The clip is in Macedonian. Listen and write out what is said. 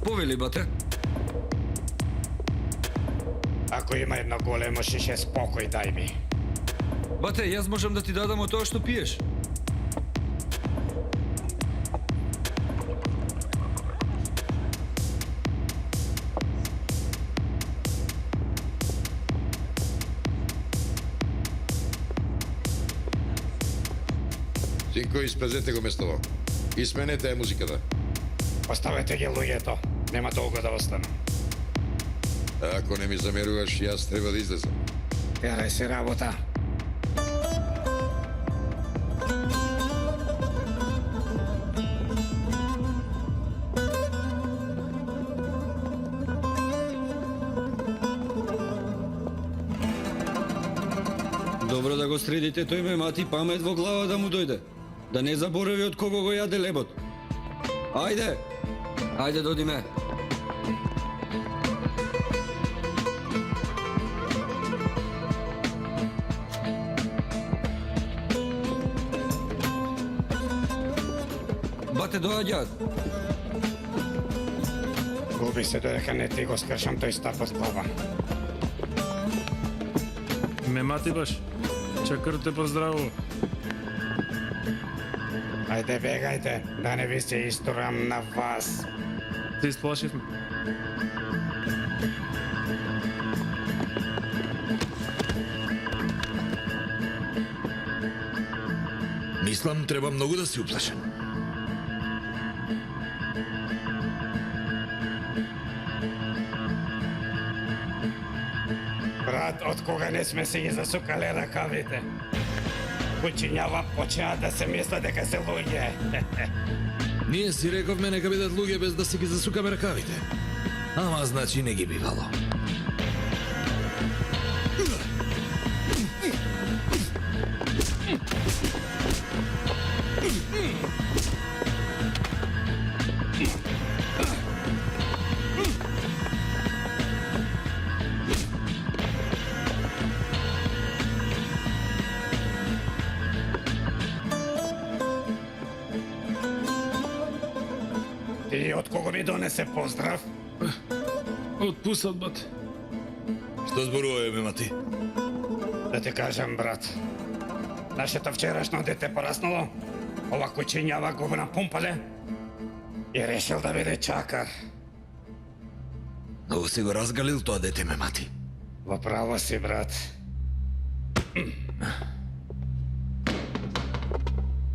Повели, бате. Ако има едно големо шише спокој, дај ми. Бате, јас можам да ти дадам од тоа што пиеш. Синко, испазете го местово. И сменете музиката. Оставете ги луѓето. Нема долго да останам. Ако не ми замеруваш, јас треба да излезам. Карај се работа. Добро да го средите, тој ме мати памет во глава да му дојде. Да не заборави од кого го јаде лебот. Ајде! Ајде, додиме. Бате, доаѓаат. Губи се додека не ти го скршам тој стап од глава. Ме мати баш. Чакар те поздравува. Ајде, бегајте, да не ви се истурам на вас. Се исплашивме. Мислам, треба многу да се уплашам. Брат, од кога не сме си ги засукале ракавите? Кучињава почнаа да се мисла дека се луѓе. Ние си рековме нека бидат луѓе без да си ги засукаме ракавите. Ама значи не ги бивало. Ти од кого ми донесе поздрав? Од пусат, бате. Што зборуваме, ме мати? Да ти кажам, брат. Нашето вчерашно дете пораснало, ова кучињава го напумпале и решил да биде чакар. Многу си го разгалил тоа дете, ме мати. Во право си, брат.